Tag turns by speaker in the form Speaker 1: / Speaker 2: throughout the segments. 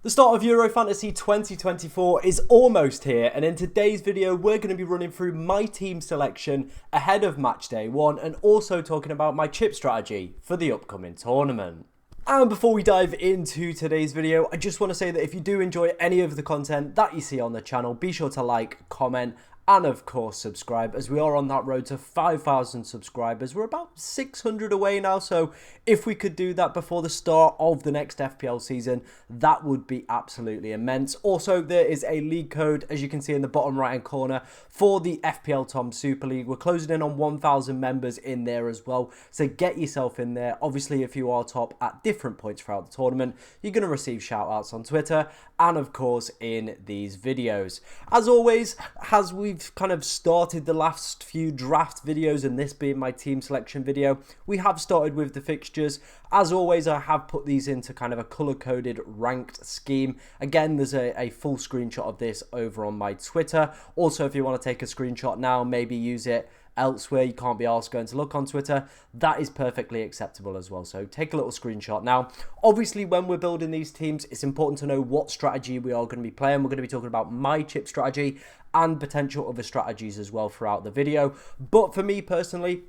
Speaker 1: The start of Euro Fantasy 2024 is almost here, and in today's video we're going to be running through my team selection ahead of Matchday 1 and also talking about my chip strategy for the upcoming tournament. And before we dive into today's video, I just want to say that if you do enjoy any of the content that you see on the channel, be sure to like, comment, and of course subscribe, as we are on that road to 5,000 subscribers. We're about 600 away now, so if we could do that before the start of the next FPL season, that would be absolutely immense. Also, there is a league code, as you can see in the bottom right hand corner, for the FPL Tom Super League. We're closing in on 1,000 members in there as well, so get yourself in there. Obviously, if you are top at different points throughout the tournament, you're going to receive shout outs on Twitter and of course in these videos. As always, as we've kind of started the last few draft videos, and this being my team selection video, we have started with the fixtures. As always, I have put these into kind of a color-coded ranked scheme. Again, there's a full screenshot of this over on my Twitter. Also, if you want to take a screenshot now, maybe use it elsewhere, you can't be asked going to look on Twitter, that is perfectly acceptable as well. So take a little screenshot. Now, obviously, when we're building these teams, it's important to know what strategy we are going to be playing. We're going to be talking about my chip strategy and potential other strategies as well throughout the video. But for me personally,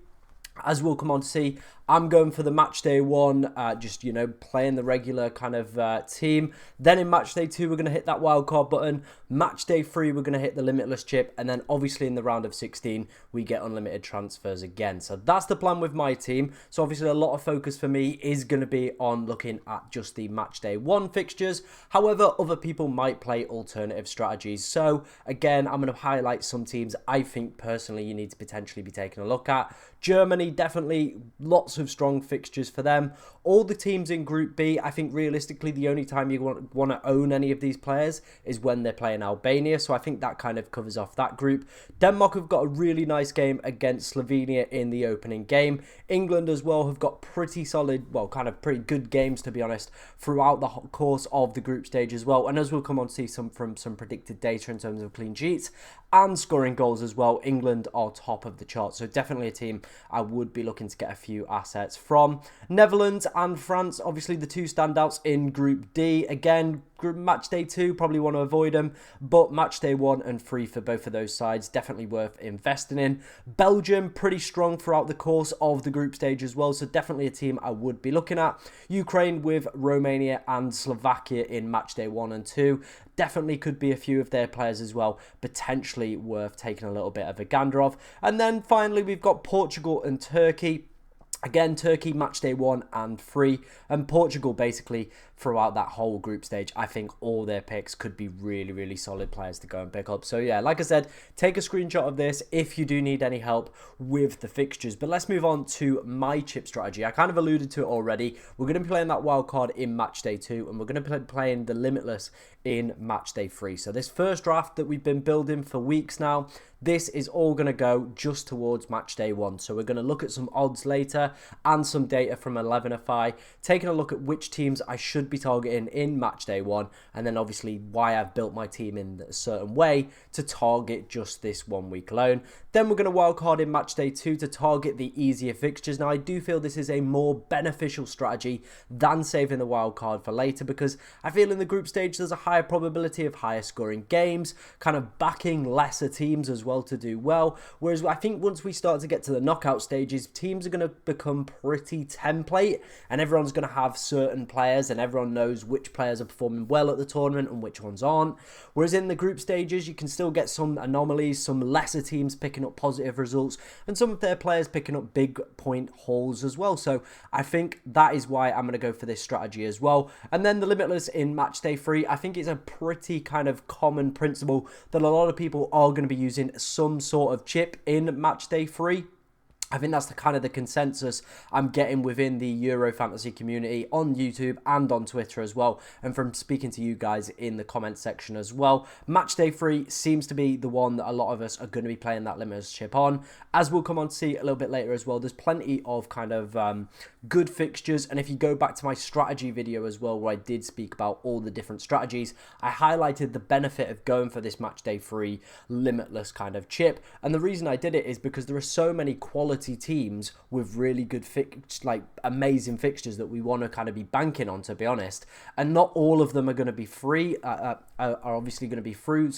Speaker 1: as we'll come on to see, I'm going for the Matchday 1, just, you know, playing the regular kind of team. Then in Matchday 2, we're going to hit that wildcard button. Matchday 3, we're going to hit the Limitless chip. And then obviously in the round of 16, we get unlimited transfers again. So that's the plan with my team. So obviously a lot of focus for me is going to be on looking at just the Matchday 1 fixtures. However, other people might play alternative strategies. So again, I'm going to highlight some teams I think personally you need to potentially be taking a look at. Germany, definitely lots of strong fixtures for them. All the teams in Group B, I think realistically the only time you want to own any of these players is when they're playing Albania, so I think that kind of covers off that group. Denmark have got a really nice game against Slovenia in the opening game. England as well have got pretty solid, well, kind of pretty good games to be honest, throughout the course of the group stage as well. And as we'll come on to see some predicted data in terms of clean sheets and scoring goals as well, England are top of the chart, so definitely a team I would be looking to get a few assets from. Netherlands and France, obviously the two standouts in Group D. Again, Matchday 2, probably want to avoid them, but Matchday 1 and 3 for both of those sides, definitely worth investing in. Belgium, pretty strong throughout the course of the group stage as well, so definitely a team I would be looking at. Ukraine with Romania and Slovakia in Matchday 1 and 2. Definitely could be a few of their players as well, potentially worth taking a little bit of a gander of. And then finally, we've got Portugal and Turkey. Again, Turkey Matchday 1 and 3, and Portugal basically throughout that whole group stage. I think all their picks could be really, really solid players to go and pick up. So yeah, like I said, take a screenshot of this if you do need any help with the fixtures. But let's move on to my chip strategy. I kind of alluded to it already. We're going to be playing that wild card in Matchday 2, and we're going to be playing the Limitless in Matchday 3. So this first draft that we've been building for weeks now, this is all going to go just towards Matchday 1. So we're going to look at some odds later and some data from Elvenify, taking a look at which teams I should be targeting in Matchday 1, and then obviously why I've built my team in a certain way to target just this 1 week alone. Then we're going to wildcard in Matchday 2 to target the easier fixtures. Now I do feel this is a more beneficial strategy than saving the wildcard for later, because I feel in the group stage there's a higher probability of higher scoring games, kind of backing lesser teams as well to do well. Whereas I think once we start to get to the knockout stages, teams are going to become pretty template, and everyone's going to have certain players, and everyone knows which players are performing well at the tournament and which ones aren't. Whereas in the group stages, you can still get some anomalies, some lesser teams picking up positive results, and some of their players picking up big point hauls as well. So I think that is why I'm going to go for this strategy as well. And then the Limitless in Matchday 3, I think it's a pretty kind of common principle that a lot of people are going to be using some sort of chip in Matchday 3. I think that's the kind of the consensus I'm getting within the Euro Fantasy community on YouTube and on Twitter as well, and from speaking to you guys in the comment section as well. Matchday 3 seems to be the one that a lot of us are going to be playing that Limitless chip on. As we'll come on to see a little bit later as well, there's plenty of kind of good fixtures. And if you go back to my strategy video as well, where I did speak about all the different strategies, I highlighted the benefit of going for this Matchday free limitless kind of chip. And the reason I did it is because there are so many quality teams with really good amazing fixtures that we want to kind of be banking on, to be honest. And not all of them are going to be free, are obviously going to be through,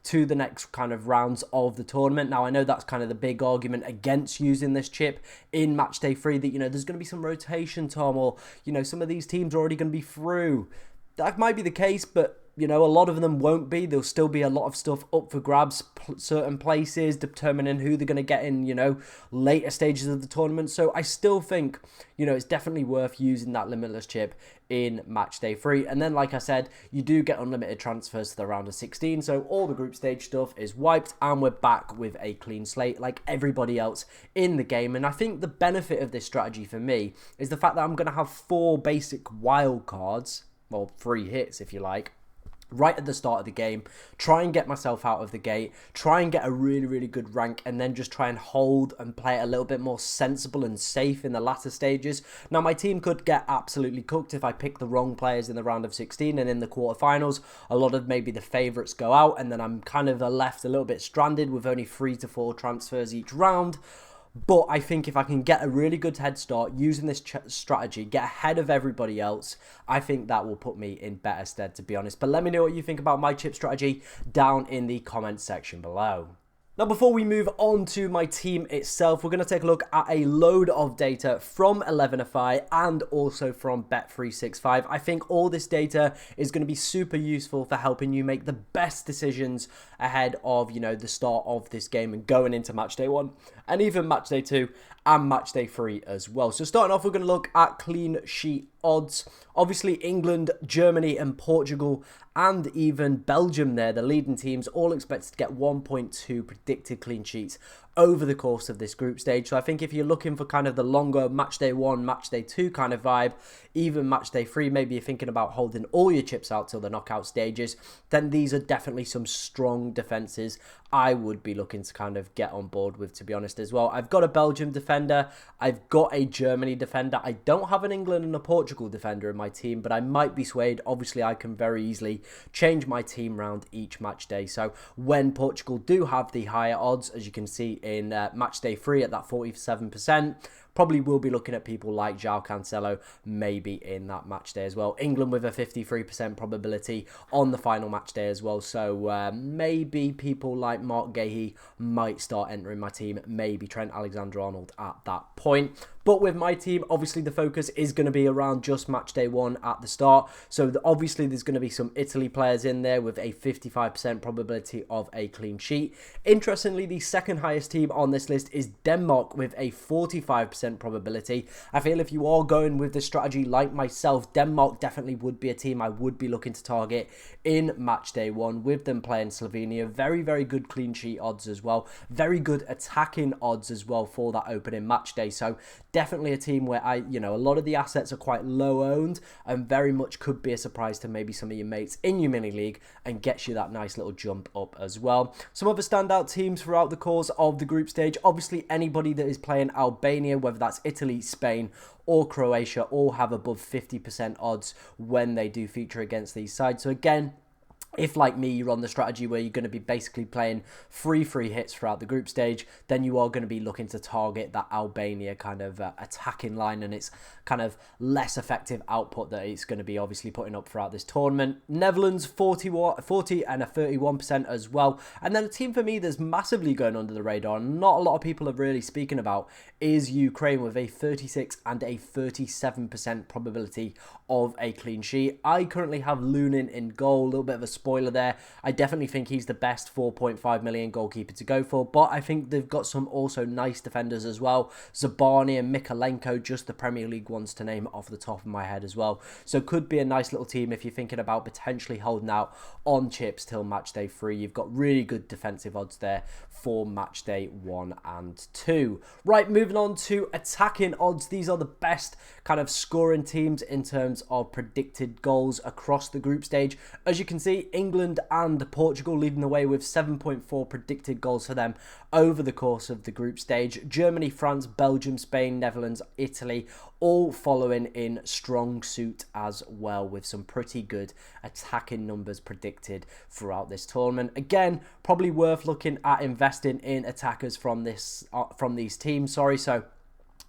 Speaker 1: to the next kind of rounds of the tournament. Now, I know that's kind of the big argument against using this chip in Matchday 3, that, there's going to be some rotation, Tom, or, some of these teams are already going to be through. That might be the case, but a lot of them won't be. There'll still be a lot of stuff up for grabs, certain places, determining who they're going to get in, later stages of the tournament. So I still think, it's definitely worth using that limitless chip in Matchday 3. And then, like I said, you do get unlimited transfers to the round of 16. So all the group stage stuff is wiped and we're back with a clean slate like everybody else in the game. And I think the benefit of this strategy for me is the fact that I'm going to have 4 basic wild cards, well, 3 hits if you like, right at the start of the game, try and get myself out of the gate, try and get a really, really good rank, and then just try and hold and play it a little bit more sensible and safe in the latter stages. Now, my team could get absolutely cooked if I pick the wrong players in the round of 16, and in the quarterfinals, a lot of maybe the favourites go out, and then I'm kind of left a little bit stranded with only 3 to 4 transfers each round. But I think if I can get a really good head start using this strategy, get ahead of everybody else, I think that will put me in better stead, to be honest. But let me know what you think about my chip strategy down in the comments section below. Now, before we move on to my team itself, we're going to take a look at a load of data from Elvenify and also from Bet365. I think all this data is going to be super useful for helping you make the best decisions ahead of, the start of this game and going into Matchday 1 and even Matchday 2 and Matchday 3 as well. So starting off, we're going to look at clean sheet odds. Obviously, England, Germany and Portugal and even Belgium there, the leading teams, all expected to get 1.2 predicted clean sheets over the course of this group stage. So I think if you're looking for kind of the longer Matchday 1, Matchday 2 kind of vibe, even Matchday 3, maybe you're thinking about holding all your chips out till the knockout stages, then these are definitely some strong defences I would be looking to kind of get on board with, to be honest, as well. I've got a Belgium defender, I've got a Germany defender, I don't have an England and a Portugal defender in my team, but I might be swayed. Obviously, I can very easily change my team round each match day. So when Portugal do have the higher odds, as you can see in Matchday 3 at that 47%, probably will be looking at people like João Cancelo, maybe in that match day as well. England with a 53% probability on the final match day as well. So maybe people like Mark Gahey might start entering my team, maybe Trent Alexander-Arnold at that point. But with my team, obviously the focus is going to be around just Matchday 1 at the start. So obviously there's going to be some Italy players in there with a 55% probability of a clean sheet. Interestingly, the second highest team on this list is Denmark with a 45% probability. I feel if you are going with the strategy like myself, Denmark definitely would be a team I would be looking to target in Matchday 1 with them playing Slovenia. Very, very good clean sheet odds as well. Very good attacking odds as well for that opening match day. So definitely a team where a lot of the assets are quite low owned and very much could be a surprise to maybe some of your mates in your mini league and gets you that nice little jump up as well. Some other standout teams throughout the course of the group stage, obviously anybody that is playing Albania, whether that's Italy, Spain or Croatia, all have above 50% odds when they do feature against these sides. So again, if, like me, you're on the strategy where you're going to be basically playing free hits throughout the group stage, then you are going to be looking to target that Albania kind of attacking line and its kind of less effective output that it's going to be obviously putting up throughout this tournament. Netherlands, 40 and a 31% as well. And then a team for me that's massively going under the radar and not a lot of people are really speaking about is Ukraine with a 36 and a 37% probability of a clean sheet. I currently have Lunin in goal, a little bit of a spoiler there. I definitely think he's the best 4.5 million goalkeeper to go for, but I think they've got some also nice defenders as well. Zabani and Mikalenko, just the Premier League ones to name off the top of my head as well. So could be a nice little team if you're thinking about potentially holding out on chips till match day 3. You've got really good defensive odds there for match day 1 and 2. Right, moving on to attacking odds. These are the best kind of scoring teams in terms of predicted goals across the group stage. As you can see, England and Portugal leading the way with 7.4 predicted goals for them over the course of the group stage. Germany, France, Belgium, Spain, Netherlands, Italy, all following in strong suit as well, with some pretty good attacking numbers predicted throughout this tournament. Again, probably worth looking at investing in attackers from these teams. So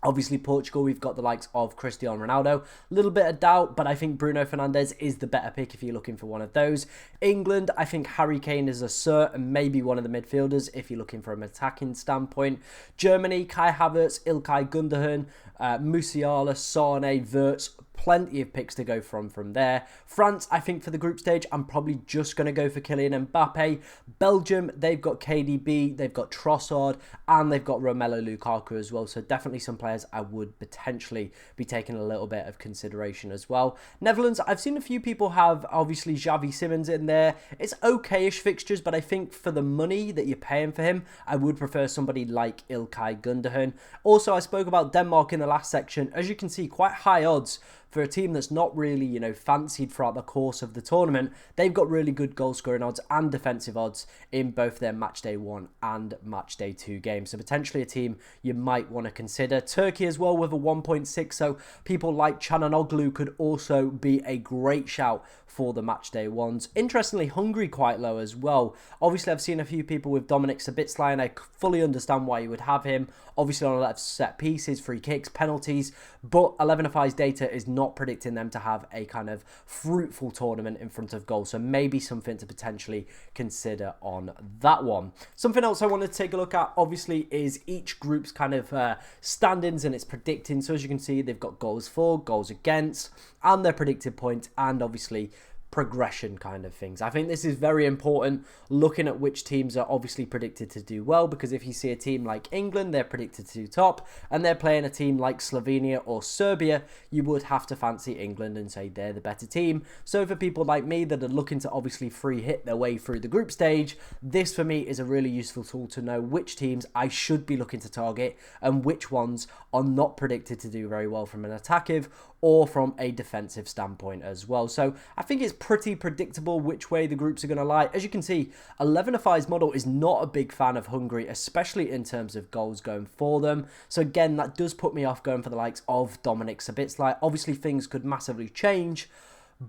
Speaker 1: obviously, Portugal, we've got the likes of Cristiano Ronaldo. A little bit of doubt, but I think Bruno Fernandes is the better pick if you're looking for one of those. England, I think Harry Kane is a cert and maybe one of the midfielders if you're looking from an attacking standpoint. Germany, Kai Havertz, Ilkay Gundogan, Musiala, Sane, Wirtz. Plenty of picks to go from there. France, I think for the group stage, I'm probably just going to go for Kylian Mbappe. Belgium, they've got KDB, they've got Trossard, and they've got Romelu Lukaku as well. So definitely some players I would potentially be taking a little bit of consideration as well. Netherlands, I've seen a few people have obviously Xavi Simons in there. It's okay-ish fixtures, but I think for the money that you're paying for him, I would prefer somebody like Ilkay Gundogan. Also, I spoke about Denmark in the last section. As you can see, quite high odds for a team that's not really, fancied throughout the course of the tournament. They've got really good goal scoring odds and defensive odds in both their Matchday 1 and Matchday 2 games. So potentially a team you might want to consider. Turkey as well with a 1.6. So people like Çalhanoğlu could also be a great shout for the Matchday 1s. Interestingly, Hungary quite low as well. Obviously, I've seen a few people with Dominik Szoboszlai, and I fully understand why you would have him. Obviously, on a lot of set pieces, free kicks, penalties, but Elvenify's data is not predicting them to have a kind of fruitful tournament in front of goal. So maybe something to potentially consider on that one. Something else I wanted to take a look at, obviously, is each group's kind of standings and its predicting. So as you can see, they've got goals for, goals against, and their predicted points, and obviously progression kind of things. I think this is very important, looking at which teams are obviously predicted to do well, because if you see a team like England, they're predicted to do top, and they're playing a team like Slovenia or Serbia, you would have to fancy England and say they're the better team. So for people like me that are looking to obviously free hit their way through the group stage, this for me is a really useful tool to know which teams I should be looking to target and which ones are not predicted to do very well from an attacking or from a defensive standpoint as well. So I think it's pretty predictable which way the groups are going to lie. As you can see, Elvenify's model is not a big fan of Hungary, especially in terms of goals going for them. So again, that does put me off going for the likes of Dominik Szoboszlai. Obviously, things could massively change,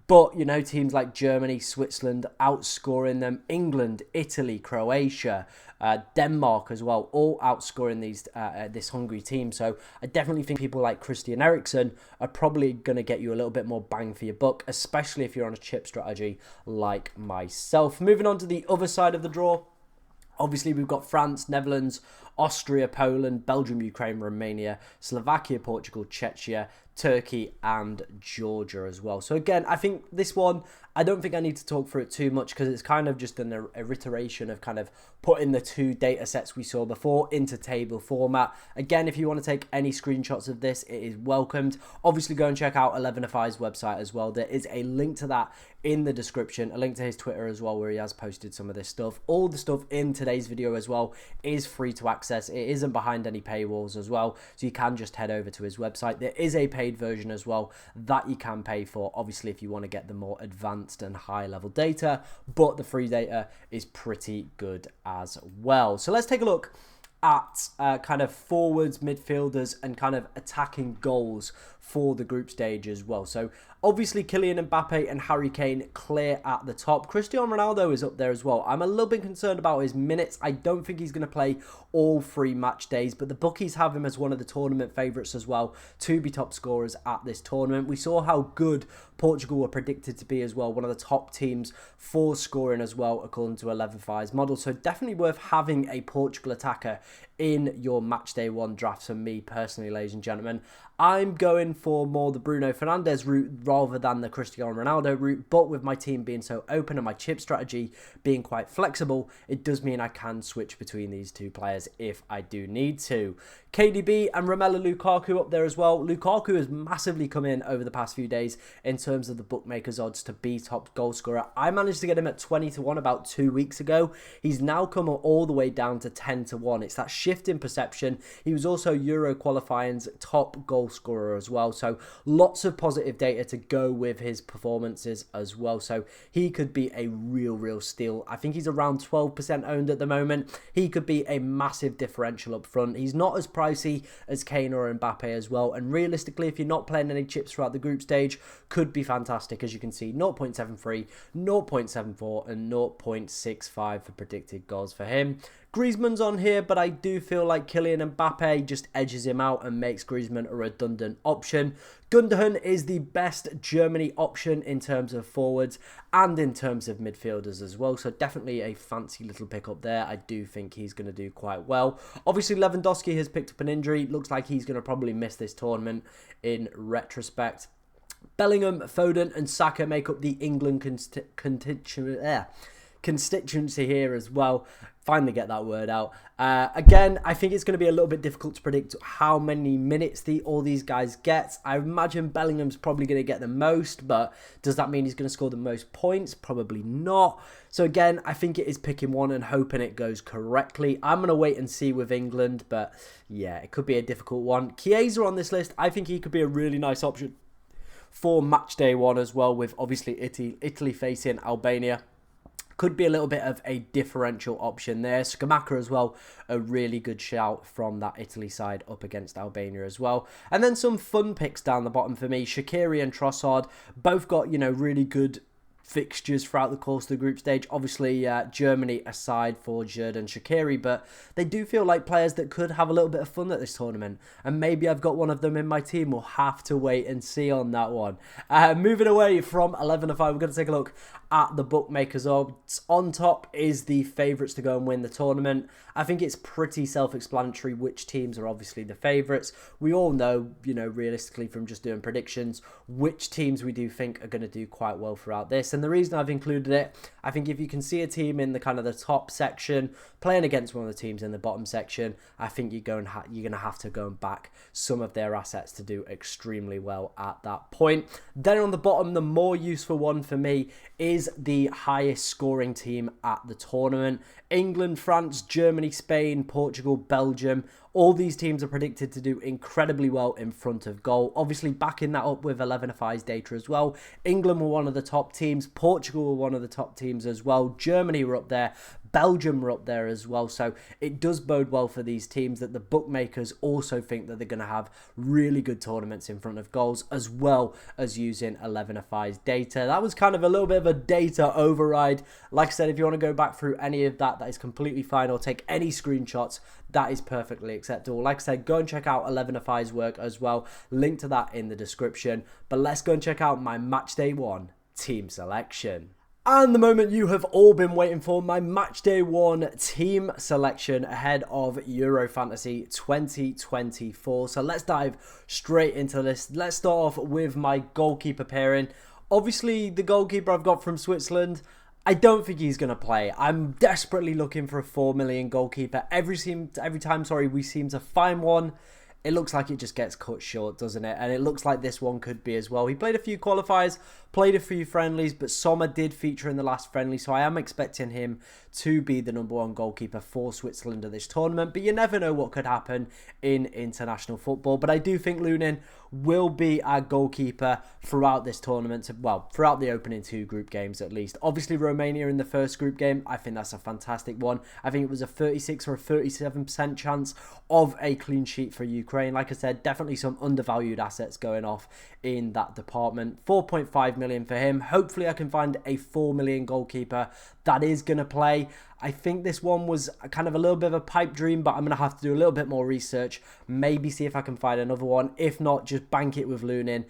Speaker 1: but, teams like Germany, Switzerland outscoring them, England, Italy, Croatia, Denmark as well, all outscoring this Hungary team. So I definitely think people like Christian Eriksen are probably going to get you a little bit more bang for your buck, especially if you're on a chip strategy like myself. Moving on to the other side of the draw. Obviously, we've got France, Netherlands, Austria, Poland, Belgium, Ukraine, Romania, Slovakia, Portugal, Czechia, Turkey, and Georgia as well. So again, I think this one, I don't think I need to talk through it too much because it's kind of just an iteration of kind of putting the two data sets we saw before into table format. Again, if you want to take any screenshots of this, it is welcomed. Obviously, go and check out Elvenify's website as well. There is a link to that in the description, a link to his Twitter as well, where he has posted some of this stuff. All the stuff in today's video as well is free to access. It isn't behind any paywalls as well, so you can just head over to his website. There is a paid version as well that you can pay for, obviously, if you want to get the more advanced and high level data, but the free data is pretty good as well. So let's take a look at kind of forwards, midfielders, and kind of attacking goals for the group stage as well. So obviously Kylian Mbappe and Harry Kane clear at the top. Cristiano Ronaldo is up there as well. I'm a little bit concerned about his minutes. I don't think he's going to play all 3 match days, but the bookies have him as one of the tournament favourites as well to be top scorers at this tournament. We saw how good Portugal were predicted to be as well, one of the top teams for scoring as well, according to Elvenify's model. So definitely worth having a Portugal attacker in your Matchday 1 drafts for me personally, ladies and gentlemen. I'm going for more the Bruno Fernandes route rather than the Cristiano Ronaldo route, but with my team being so open and my chip strategy being quite flexible, it does mean I can switch between these two players if I do need to. KDB and Romelu Lukaku up there as well. Lukaku has massively come in over the past few days in terms of the bookmakers' odds to be top goal scorer. I managed to get him at 20 to 1 about 2 weeks ago. He's now come all the way down to 10 to 1. It's that shift shift in perception. He was also Euro qualifying's top goal scorer as well. So lots of positive data to go with his performances as well. So he could be a real steal. I think he's around 12% owned at the moment. He could be a massive differential up front. He's not as pricey as Kane or Mbappe as well. And realistically, if you're not playing any chips throughout the group stage, could be fantastic. As you can see, 0.73, 0.74 and 0.65 for predicted goals for him. Griezmann's on here, but I do feel like Kylian Mbappe just edges him out and makes Griezmann a redundant option. Gundogan is the best Germany option in terms of forwards and in terms of midfielders as well. So definitely a fancy little pickup there. I do think he's going to do quite well. Obviously, Lewandowski has picked up an injury. Looks like he's going to probably miss this tournament in retrospect. Bellingham, Foden and Saka make up the England constituency here as well. Finally get that word out. Again, I think it's going to be a little bit difficult to predict how many minutes all these guys get. I imagine Bellingham's probably going to get the most, but does that mean he's going to score the most points? Probably not. So again, I think it is picking one and hoping it goes correctly. I'm going to wait and see with England, but yeah, it could be a difficult one. Chiesa on this list, I think he could be a really nice option for Matchday 1 as well, with obviously Italy facing Albania. Could be a little bit of a differential option there. Scamacca as well, a really good shout from that Italy side up against Albania as well. And then some fun picks down the bottom for me. Shaqiri and Trossard both got, really good fixtures throughout the course of the group stage. Obviously, Germany aside for Giroud and Shaqiri, but they do feel like players that could have a little bit of fun at this tournament. And maybe I've got one of them in my team. We'll have to wait and see on that one. Moving away from Elvenify, we're going to take a look at the bookmakers odds. On top is the favourites to go and win the tournament. I think it's pretty self-explanatory which teams are obviously the favourites. We all know, realistically from just doing predictions, which teams we do think are going to do quite well throughout this. And the reason I've included it, I think if you can see a team in the kind of the top section playing against one of the teams in the bottom section, I think you're going to have to go and back some of their assets to do extremely well at that point. Then on the bottom, the more useful one for me is the highest scoring team at the tournament. England, France, Germany, Spain, Portugal, Belgium. All these teams are predicted to do incredibly well in front of goal. Obviously, backing that up with Elvenify's data as well. England were one of the top teams. Portugal were one of the top teams as well. Germany were up there. Belgium were up there as well. So it does bode well for these teams that the bookmakers also think that they're going to have really good tournaments in front of goals, as well as using Elvenify's data. That was kind of a little bit of a data override. Like I said, if you want to go back through any of that, that is completely fine, or take any screenshots. That is perfectly acceptable. Like I said, go and check out Elvenify's work as well. Link to that in the description. But let's go and check out my Matchday 1 team selection. And the moment you have all been waiting for, my Matchday 1 team selection ahead of Euro Fantasy 2024. So let's dive straight into this. Let's start off with my goalkeeper pairing. Obviously, the goalkeeper I've got from Switzerland, I don't think he's going to play. I'm desperately looking for a 4 million goalkeeper. Every time we seem to find one, it looks like it just gets cut short, doesn't it? And it looks like this one could be as well. He played a few qualifiers, played a few friendlies, but Sommer did feature in the last friendly, so I am expecting him to be the #1 goalkeeper for Switzerland at this tournament. But you never know what could happen in international football. But I do think Lunin will be our goalkeeper throughout this tournament. Well, throughout the opening 2 group games at least. Obviously, Romania in the first group game, I think that's a fantastic one. I think it was a 36 or a 37% chance of a clean sheet for Ukraine. Like I said, definitely some undervalued assets going off in that department. 4.5 million for him. Hopefully, I can find a 4 million goalkeeper that is going to play. I think this one was kind of a little bit of a pipe dream, but I'm going to have to do a little bit more research. Maybe see if I can find another one. If not, just bank it with Lunin.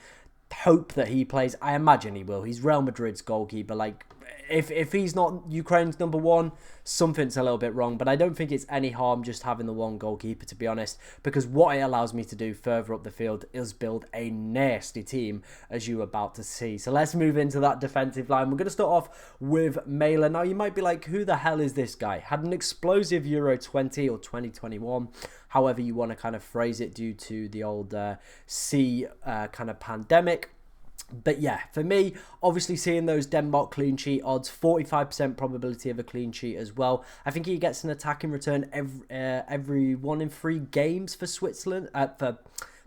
Speaker 1: Hope that he plays. I imagine he will. He's Real Madrid's goalkeeper. Like, if he's not Ukraine's #1, something's a little bit wrong. But I don't think it's any harm just having the one goalkeeper, to be honest, because what it allows me to do further up the field is build a nasty team, as you're about to see. So let's move into that defensive line. We're going to start off with Mailer. Now, you might be like, who the hell is this guy? Had an explosive Euro 20 or 2021, however you want to kind of phrase it, due to the old kind of pandemic. But yeah, for me, obviously seeing those Denmark clean sheet odds, 45% probability of a clean sheet as well. I think he gets an attacking return every 1 in 3 games for for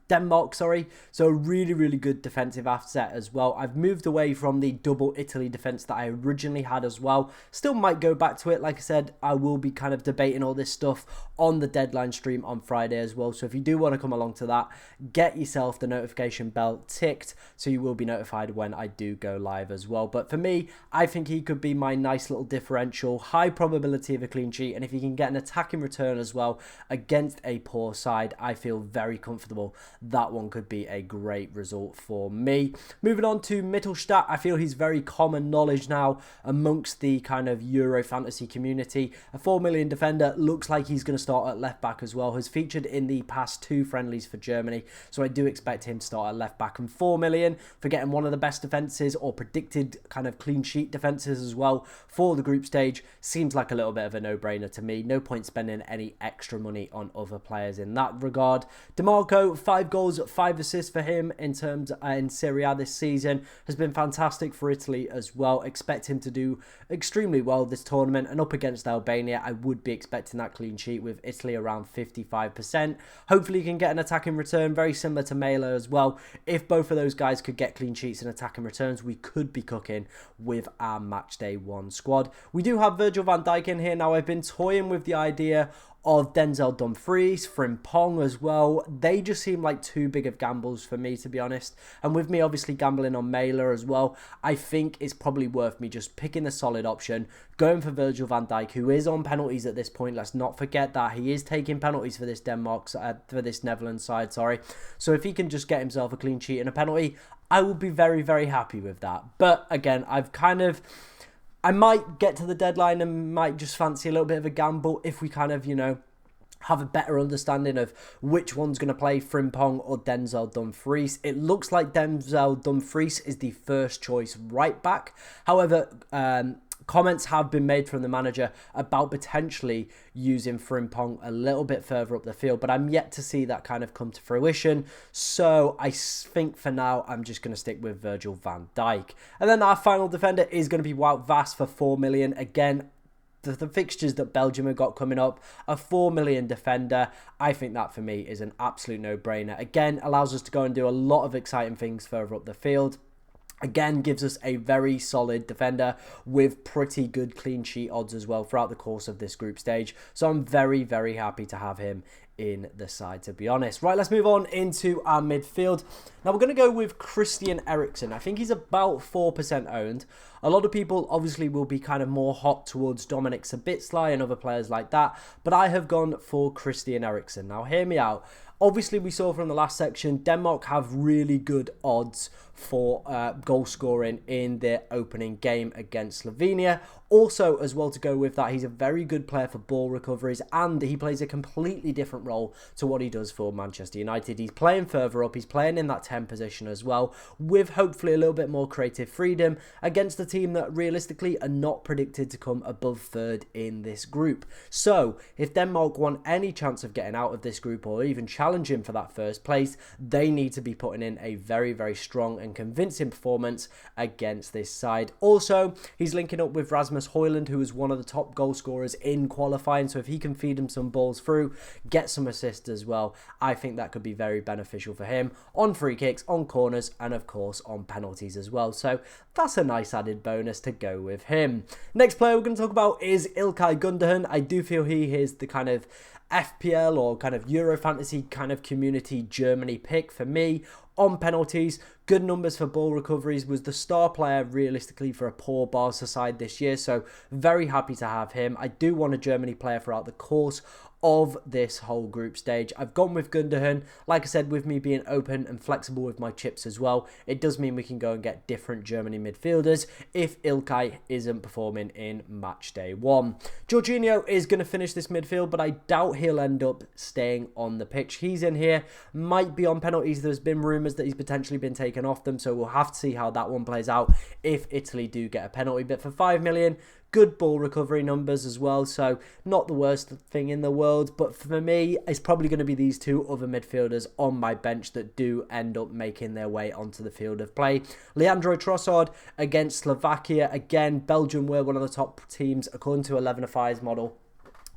Speaker 1: Denmark, sorry. So a really, really good defensive asset as well. I've moved away from the double Italy defense that I originally had as well. Still might go back to it. Like I said, I will be kind of debating all this stuff on the deadline stream on Friday as well. So if you do want to come along to that, get yourself the notification bell ticked so you will be notified when I do go live as well. But for me, I think he could be my nice little differential, high probability of a clean sheet. And if he can get an attacking return as well against a poor side, I feel very comfortable that one could be a great result for me. Moving on to Mittelstadt, I feel he's very common knowledge now amongst the kind of Euro fantasy community. A 4 million defender, looks like he's going to start at left back as well. Has featured in the past 2 friendlies for Germany, so I do expect him to start at left back. And 4 million for getting one of the best defences or predicted kind of clean sheet defences as well for the group stage seems like a little bit of a no-brainer to me. No point spending any extra money on other players in that regard. DeMarco, 5 goals, 5 assists for him in terms in Serie A this season. Has been fantastic for Italy as well. Expect him to do extremely well this tournament, and up against Albania, I would be expecting that clean sheet with Italy around 55%. Hopefully he can get an attacking return, very similar to Mela as well. If both of those guys could get clean sheets and attacking returns, we could be cooking with our Matchday 1 squad. We do have Virgil van Dijk in here. Now, I've been toying with the idea of Denzel Dumfries, Frimpong as well. They just seem like too big of gambles for me, to be honest. And with me obviously gambling on Mela as well, I think it's probably worth me just picking the solid option, going for Virgil van Dijk, who is on penalties at this point. Let's not forget that he is taking penalties for this for this Netherlands side, sorry. So if he can just get himself a clean sheet and a penalty, I will be very, very happy with that. But again, I might get to the deadline and might just fancy a little bit of a gamble if we kind of, have a better understanding of which one's going to play, Frimpong or Denzel Dumfries. It looks like Denzel Dumfries is the first choice right back. However, comments have been made from the manager about potentially using Frimpong a little bit further up the field, but I'm yet to see that kind of come to fruition. So I think for now, I'm just going to stick with Virgil van Dijk. And then our final defender is going to be Wout Vass for 4 million. Again, the fixtures that Belgium have got coming up, a 4 million defender, I think that for me is an absolute no-brainer. Again, allows us to go and do a lot of exciting things further up the field. Again, gives us a very solid defender with pretty good clean sheet odds as well throughout the course of this group stage. So I'm very, very happy to have him in the side, to be honest. Right, let's move on into our midfield. Now, we're going to go with Christian Eriksen. I think he's about 4% owned. A lot of people obviously will be kind of more hot towards Dominic Szoboszlai and other players like that, but I have gone for Christian Eriksen. Now, hear me out. Obviously, we saw from the last section, Denmark have really good odds for goal scoring in their opening game against Slovenia. Also, as well to go with that, he's a very good player for ball recoveries, and he plays a completely different role to what he does for Manchester United. He's playing further up, he's playing in that 10 position as well, with hopefully a little bit more creative freedom against a team that realistically are not predicted to come above third in this group. So, if Denmark want any chance of getting out of this group or even challenging for that first place, they need to be putting in a very, very strong and convincing performance against this side. Also, he's linking up with Rasmus Højlund, who is one of the top goal scorers in qualifying, so if he can feed him some balls through, get some assists as well, I think that could be very beneficial for him on free kicks, on corners, and of course on penalties as well. So that's a nice added bonus to go with him. Next player we're going to talk about is İlkay Gündoğan. I do feel he is the kind of FPL or kind of Euro fantasy kind of community Germany pick for me. On penalties, good numbers for ball recoveries, was the star player realistically for a poor Barca side this year, so very happy to have him. I do want a Germany player throughout the course of this whole group stage. I've gone with Gündoğan. Like I said, with me being open and flexible with my chips as well, it does mean we can go and get different Germany midfielders if İlkay isn't performing in match day 1. Jorginho is going to finish this midfield, but I doubt he'll end up staying on the pitch. He's in here, might be on penalties. There's been rumours rumours that he's potentially been taken off them, so we'll have to see how that one plays out if Italy do get a penalty. But for 5 million, good ball recovery numbers as well, so not the worst thing in the world. But for me, it's probably going to be these two other midfielders on my bench that do end up making their way onto the field of play. Leandro Trossard against Slovakia. Again, Belgium were one of the top teams according to Elvenify's model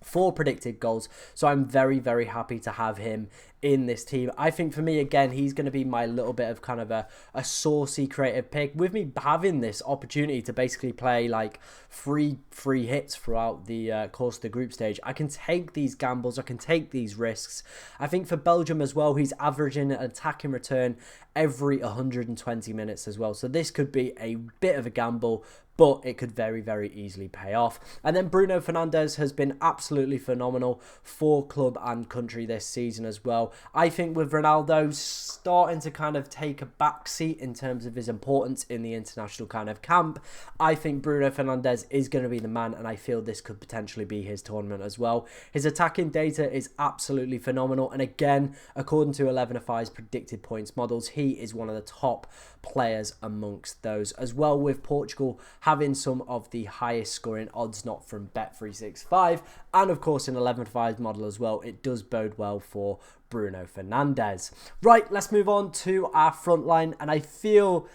Speaker 1: for predicted goals, so I'm very, very happy to have him in this team. I think for me, again, he's going to be my little bit of kind of a saucy creative pick, with me having this opportunity to basically play like free hits throughout the course of the group stage. I can take these gambles, I can take these risks. I think for Belgium as well, he's averaging an attacking return every 120 minutes as well, so this could be a bit of a gamble, but it could very, very easily pay off. And then Bruno Fernandes has been absolutely phenomenal for club and country this season as well. I think with Ronaldo starting to kind of take a back seat in terms of his importance in the international kind of camp, I think Bruno Fernandes is going to be the man, and I feel this could potentially be his tournament as well. His attacking data is absolutely phenomenal, and again, according to Elvenify's predicted points models, he is one of the top players amongst those as well, with Portugal having some of the highest scoring odds, not from Bet365, and of course in 11.5's model as well, it does bode well for Bruno Fernandes. Right, let's move on to our front line, and I feel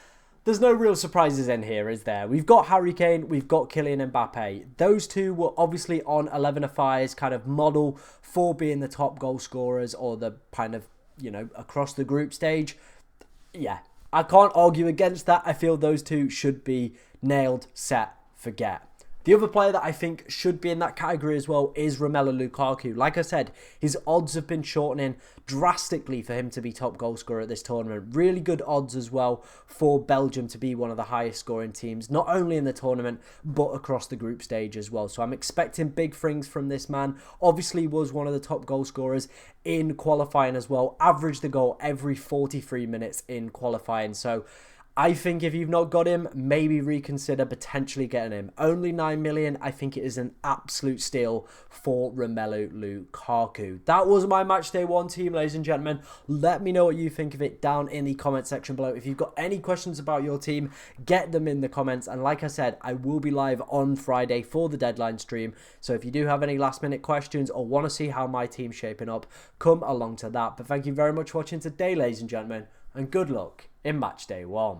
Speaker 1: there's no real surprises in here, is there? We've got Harry Kane, we've got Kylian Mbappe. Those two were obviously on 11.5's kind of model for being the top goal scorers, or the kind of, you know, across the group stage. Yeah, I can't argue against that. I feel those two should be nailed, set, forget. The other player that I think should be in that category as well is Romelu Lukaku. Like I said, his odds have been shortening drastically for him to be top goal scorer at this tournament. Really good odds as well for Belgium to be one of the highest scoring teams, not only in the tournament, but across the group stage as well. So I'm expecting big things from this man. Obviously was one of the top goal scorers in qualifying as well. Averaged the goal every 43 minutes in qualifying. So I think if you've not got him, maybe reconsider potentially getting him. Only 9 million. I think it is an absolute steal for Romelu Lukaku. That was my Matchday 1 team, ladies and gentlemen. Let me know what you think of it down in the comment section below. If you've got any questions about your team, get them in the comments. And like I said, I will be live on Friday for the deadline stream. So if you do have any last minute questions or want to see how my team's shaping up, come along to that. But thank you very much for watching today, ladies and gentlemen, and good luck in Matchday 1.